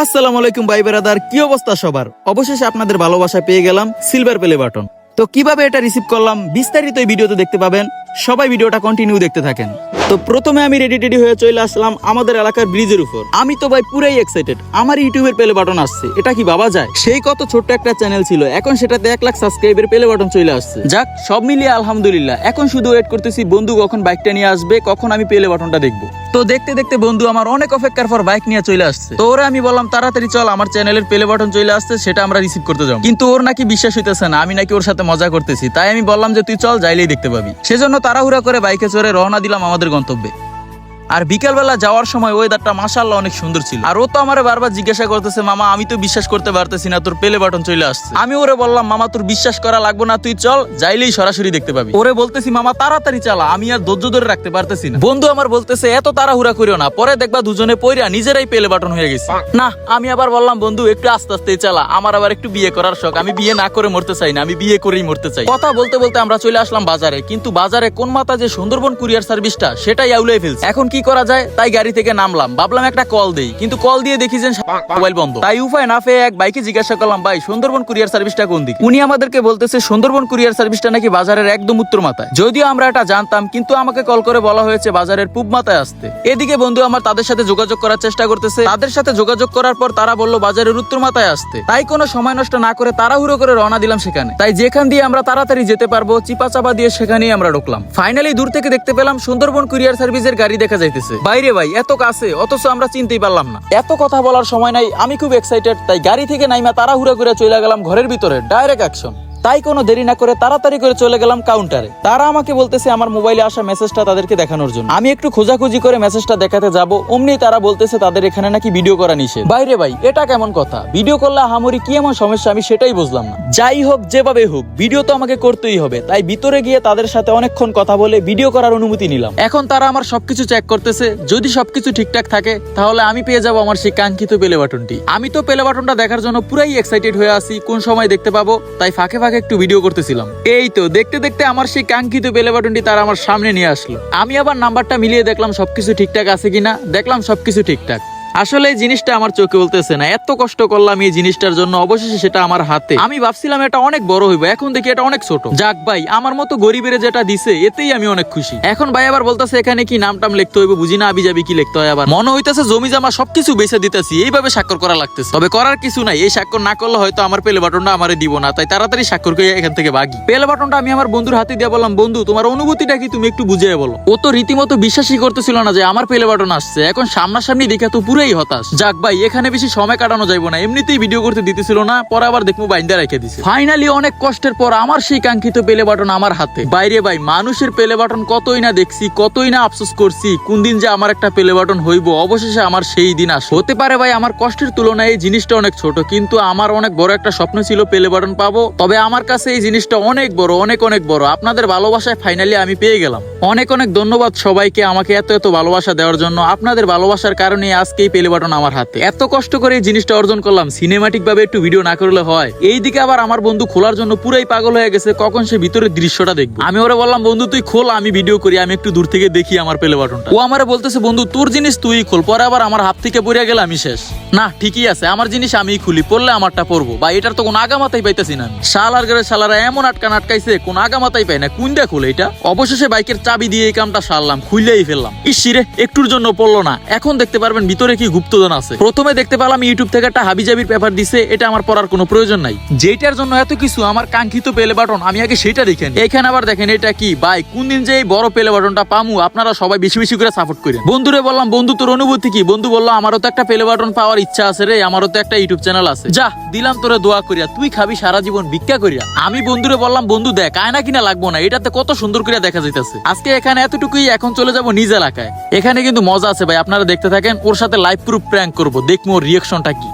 আসসালামু আলাইকুম ভাই ব্রাদার, কি অবস্থা সবার? অবশেষে আপনাদের ভালোবাসা পেয়ে গেলাম সিলভার প্লে বাটন। তো কিভাবে এটা রিসিভ করলাম বিস্তারিত এই ভিডিওতে দেখতে পাবেন। সবাই ভিডিওটা কন্টিনিউ দেখতে থাকেন। তো প্রথমে আমি রেডি হয়ে চলে আসলাম আমাদের এলাকার ব্রিজের উপর। আমি তো ভাই পুরাই এক্সাইটেড, আমার ইউটিউবের প্লে বাটন আসছে, এটা কি ভাবা যায়? সেই কত ছোট্ট একটা চ্যানেল ছিল, এখন সেটাতে 1 লাখ সাবস্ক্রাইবের প্লে বাটন চলে আসছে। যাক, সব মিলিয়ে আলহামদুলিল্লাহ। এখন শুধু ওয়েট করতেছি বন্ধু কখন বাইকটা নিয়ে আসবে, কখন আমি প্লে বাটনটা দেখবো। তো দেখতে দেখতে বন্ধু আমার অনেক অপেক্ষার পর বাইক নিয়ে চলে আসছে। তো ওরা আমি বললাম তাড়াতাড়ি চল, আমার চ্যানেলের প্লে বাটন চলে আসছে, সেটা আমরা রিসিভ করতে যাবো। কিন্তু ওর নাকি বিশ্বাস হইতেছে না, আমি নাকি ওর সাথে মজা করতেছি। তাই আমি বললাম যে তুই চল, যাইলেই দেখতে পাবি। সেজন্য তাড়াহুড়া করে বাইকে চড়ে রওনা দিলাম আমাদের গন্তব্যে। আর বিকালবেলা যাওয়ার সময় ওয়েদারটা মাশাআল্লাহ অনেক সুন্দর ছিল। আর ও তো আমারে বারবার জিজ্ঞাসা করতেছে, মামা আমি তো বিশ্বাস করতে পারতেছি না তোর প্লে বাটন চলে আসছে। আমি ওরে বললাম, মামা তোর বিশ্বাস করা লাগবে না, তুই চল, যাইলেই সরাসরি দেখতে পাবি। ওরে বলতেছি, মামা তাড়াতাড়ি চালা, আমি আর ধৈর্য ধরে রাখতে পারতেছি না। বন্ধু আমার বলতেছে, এত তাড়াহুড়া করিও না, পরে দেখবা দুজনে পইরা নিজেরাই প্লে বাটন হয়ে গেছে। না, আমি আবার বললাম, বন্ধু একটু আস্তে আস্তে চালা, আমার আবার একটু বিয়ে করার শখ, আমি বিয়ে না করে মরতে চাই না, আমি বিয়ে করেই মরতে চাই। কথা বলতে বলতে আমরা চলে আসলাম বাজারে। কিন্তু বাজারে কোন মাথা যে সুন্দরবন কুরিয়ার সার্ভিসটা সেটাই আউলাই ফেলছে। এখন কি করা যায়? তাই গাড়ি থেকে নামলাম, ভাবলাম একটা কল দেই, কিন্তু কল দিয়ে দেখি যে মোবাইল বন্ধ। তাই উপায় না পেয়ে এক বাইকে জিজ্ঞাসা করলাম, ভাই সুন্দরবন কুরিয়ার সার্ভিসটা কোন দিকে? উনি আমাদেরকে বলতেছে সুন্দরবন কুরিয়ার সার্ভিসটা নাকি বাজারের একদম উত্তর মাথায়। যদিও আমরা এটা জানতাম, কিন্তু আমাকে কল করে বলা হয়েছে বাজারের পূব মাথায় আসতে। এদিকে বন্ধু আমার তাদের সাথে যোগাযোগ করার চেষ্টা করতেছে। তাদের সাথে যোগাযোগ করার পর তারা বললো বাজারের উত্তর মাথায় আসতে। তাই কোনো সময় নষ্ট না করে তাড়াহুড়ো করে রওনা দিলাম সেখানে। তাই যেখান দিয়ে আমরা তাড়াতাড়ি যেতে পারবো চিপা চাপা দিয়ে সেখানেই আমরা ঢুকলাম। ফাইনালি দূর থেকে দেখতে পেলাম সুন্দরবন কুরিয়ার সার্ভিসের গাড়ি দেখা যাইতেছে। বাইরে ভাই এত কাছে, অথচ আমরা চিনতেই পারলাম না। এত কথা বলার সময় নাই, আমি খুব এক্সাইটেড। তাই গাড়ি থেকে নাইমা তাড়াহুড়া করে চলে গেলাম ঘরের ভিতরে, ডাইরেক্ট অ্যাকশন। তাই কোনো দেরি না করে তাড়াতাড়ি করে চলে গেলাম কাউন্টারে। তারা আমাকে বলতেছে আমার মোবাইলে আসা মেসেজটা তাদেরকে দেখানোর জন্য। আমি একটু খোঁজাখুঁজি করে মেসেজটা দেখাতে যাব, অমনি তারা বলতেছে তাদের এখানে নাকি ভিডিও করা নিষেধ। বাইরে ভাই এটা কেমন কথা? ভিডিও করলে হামরি কি এমন সমস্যা, আমি সেটাই বুঝলাম না। যাই হোক, যেভাবে হোক ভিডিও তো আমাকে করতেই হবে। তাই ভিতরে গিয়ে তাদের সাথে অনেকক্ষণ কথা বলে ভিডিও করার অনুমতি নিলাম। এখন তারা আমার সবকিছু চেক করতেছে। যদি সবকিছু ঠিকঠাক থাকে তাহলে আমি পেয়ে যাবো আমার সেই কাঙ্ক্ষিত প্লে বাটনটি। আমি তো প্লে বাটনটা দেখার জন্য পুরাই এক্সাইটেড হয়ে আছি, কোন সময় দেখতে পাবো। তাই ফাঁকে একটু ভিডিও করতেছিলাম। এই তো দেখতে দেখতে আমার সেই কাঙ্ক্ষিত প্লে বাটনটি তারা আমার সামনে নিয়ে আসলো। আমি আবার নাম্বারটা মিলিয়ে দেখলাম সবকিছু ঠিকঠাক আছে কিনা। দেখলাম সবকিছু ঠিকঠাক। আসলে এই জিনিসটা আমার চোখে বলতেছে না, এত কষ্ট করলাম এই জিনিসটার জন্য, অবশেষে সেটা আমার হাতে। আমি ভাবছিলাম এটা অনেক বড় হইব, এখন দেখি এটা অনেক ছোট। যাক ভাই, আমার মতো গরিবের যেটা দিছে এতেই আমি অনেক খুশি। এখন ভাই আবার বলতেছে এখানে কি নাম টাম লিখতে হইব, বুঝি না আবি যাবি কি লিখতে হয়। আবার মনে হইতেছে জমি জমা সবকিছু বেচে দিতেছি, এইভাবে স্বাক্ষর করা লাগতেছে। তবে করার কিছু নাই, এই স্বাক্ষর না করলে হয়তো আমার প্লে বাটনটা আমারে দিব না। তাই তাড়াতাড়ি স্বাক্ষর করে এখান থেকে ভাগি। প্লে বাটনটা আমি আমার বন্ধুর হাতে দিয়ে বললাম, বন্ধু তোমার অনুভূতিটা কি, তুমি একটু বুঝিয়ে বলো। ও তো রীতিমতো বিশ্বাসই করতেছিল না যে আমার প্লে বাটন আসছে। এখন সামনাসামনি দেখে তো পুরাই হতাশ। যাক ভাই, এখানে বেশি সময় কাটানো যাইবো না, এমনিতেই ভিডিও করতে দিতেছিল না, পরে আবার দেখবো বাইন্দা রেখে দিছে। ফাইনালি অনেক কষ্টের পর আমার সেই কাঙ্ক্ষিত প্লে বাটন আমার হাতে। বাইরে ভাই, মানুষের প্লে বাটন কতই না দেখছি, কতই না আফসোস করছি, কোন দিন যে আমার একটা প্লে বাটন হইব। অবশেষে আমার সেই দিন আসে। হতে পারে ভাই আমার কষ্টের তুলনায় এই জিনিসটা অনেক ছোট, কিন্তু আমার অনেক বড় একটা স্বপ্ন ছিল প্লে বাটন পাবো। তবে আমার কাছে এই জিনিসটা অনেক বড়, অনেক অনেক বড়। আপনাদের ভালোবাসায় ফাইনালি আমি পেয়ে গেলাম। অনেক অনেক ধন্যবাদ সবাইকে আমাকে এত এত ভালোবাসা দেওয়ার জন্য। আপনাদের ভালোবাসার কারণে আজকে এই প্লে বাটন আমার হাতে। এত কষ্ট করে এই জিনিসটা অর্জন করলাম, সিনেমাটিক ভাবে একটু ভিডিও না করলে হয়? এইদিকে আবার আমার বন্ধু খোলার জন্য পুরাই পাগল হয়ে গেছে, কখন সে ভিতরের দৃশ্যটা দেখবে। আমি ওরে বললাম, বন্ধু তুই খোল, আমি ভিডিও করি, আমি একটু দূর থেকে দেখি আমার প্লে বাটনটা। ও আমারে বলতেছে, বন্ধু তোর জিনিস তুই খোল। পরে আবার আমার হাত থেকে পড়ে গেলে আমি শেষ। না ঠিকই আছে, আমার জিনিস আমিই খুলি, পড়লে আমারটা পড়বো। বা এটার তো কোনো আগামাতাই পাইতেছি না। শালার ঘরে শালারা এমন আটকাইছে, কোন আগামাতাই পাই না, কোনটা খুলে এটা। অবশেষে বাইকের চাবি দিয়ে এই কামটা সারলাম, খুললেই ফেললাম। ইসিরে একটুর জন্য পড়লো না। এখন দেখতে পারবেন ভিতরে কি গুপ্তধন আছে। প্রথমে দেখতে পেলাম ইউটিউব থেকে একটা হাবিজাবির পেপার দিছে, এটা আমার পড়ার কোনো প্রয়োজন নাই। যেটার জন্য এত কিছু, আমার কাঙ্ক্ষিত প্লে বাটন, আমি আগে সেটা দেখেন। এখানে আবার দেখেন এটা কি ভাই, কোন দিন যে এই বড় প্লে বাটনটা পামু। আপনারা সবাই বেশি বেশি করে সাপোর্ট করেন। বন্ধুরে বললাম, বন্ধু তোর অনুভূতি কি? বন্ধু বললো, আমারও তো একটা প্লে বাটন পাওয়ার ইচ্ছা আছে রে, আমারও তো একটা ইউটিউব চ্যানেল আছে। যা দিলাম তোরে দোয়া করিয়া, তুই খাবি সারা জীবন ভিক্ষা করিয়া। আমি বন্ধুরে বললাম, বন্ধু দেখ আয়না কিনা লাগবো না, এটাতে কত সুন্দর করে দেখা যাইতেছে। আজকে এখানে এতটুকুই, এখন চলে যাব নিজ এলাকায়। এখানে কিন্তু মজা আছে ভাই, আপনারা দেখতে থাকেন। ওর সাথে লাইভ প্রুফ প্র্যাঙ্ক করবো, দেখবো ওর রিয়াকশনটা কি।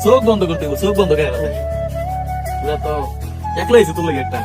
চোখ বন্ধ করতে, চোখ বন্ধ করে একলাই তোর লেগে একটা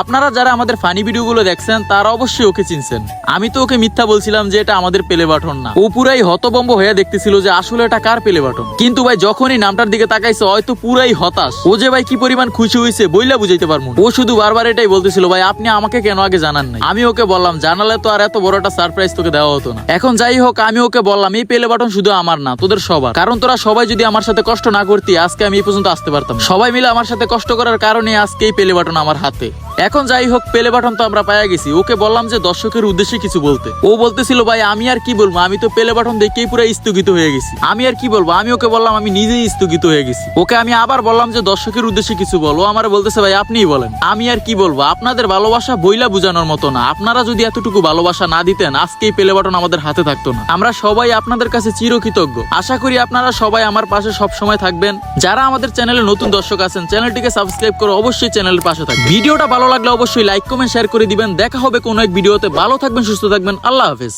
আপনারা যারা আমাদের ফানি ভিডিওগুলো দেখছেন তারা অবশ্যই ওকে চিনছেন। আমি তো ওকে মিথ্যা বলছিলাম যে এটা আমাদের প্লে বাটন না। ও পুরাই হতভম্ব হয়ে দেখতেছিল যে আসলে এটা কার প্লে বাটন। কিন্তু ভাই যখনই নামটার দিকে তাকাইছে হয়তো পুরাই হতাশ। ও যে ভাই কি পরিমাণ খুশি হয়েছে বইলা বুঝাইতে পারবো না। ও শুধু বারবার এটাই বলতেছিল, ভাই আপনি আমাকে কেন আগে জানান নাই। আমি ওকে বললাম জানালে তো আর এত বড় একটা সারপ্রাইজ তোকে দেওয়া হতো না। এখন যাই হোক, আমি ওকে বললাম এই প্লে বাটন শুধু আমার না, তোদের সবার। কারণ তোরা সবাই যদি আমার সাথে কষ্ট না করতি আজকে আমি এই পর্যন্ত আসতে পারতাম। সবাই মিলে আমার সাথে কষ্ট করার কারণে আজকে এই প্লে বাটন আমার হাতে। এখন যাই হোক, প্লে বাটন তো আমরা পাইয়া গেছি। ওকে বললাম যে দর্শকের উদ্দেশ্যে কিছু বলতে। ও বলতেছিল ভাই আমি আর কি বলবো, আমি তো প্লে বাটন দেখেই পুরো স্থগিত হয়ে গেছি। আমি আর কি বলবো, আমি ওকে বললাম আমি নিজেই স্থগিত হয়ে গেছি। ওকে আমি আবার বললাম যে দর্শকের উদ্দেশ্যে কিছু বলো। আমার বলতেছে ভাই আপনিই বলেন। আমি আর কি বলবো, আপনাদের ভালোবাসা বইলা বুঝানোর মতো না। আপনারা যদি এতটুকু ভালোবাসা না দিতেন আজকে এই প্লে বাটন আমাদের হাতে থাকতো না। আমরা সবাই আপনাদের কাছে চিরকৃতজ্ঞ। আশা করি আপনারা সবাই আমার পাশে সব সময় থাকবেন। যারা আমাদের চ্যানেলে নতুন দর্শক আছেন চ্যানেলটিকে সাবস্ক্রাইব করে অবশ্যই চ্যানেলের পাশে থাকবেন। ভিডিওটা ভালো লাগলে অবশ্যই লাইক কমেন্ট শেয়ার করে দিবেন। দেখা হবে কোনো এক ভিডিওতে। ভালো থাকবেন, সুস্থ থাকবেন। আল্লাহ হাফেজ।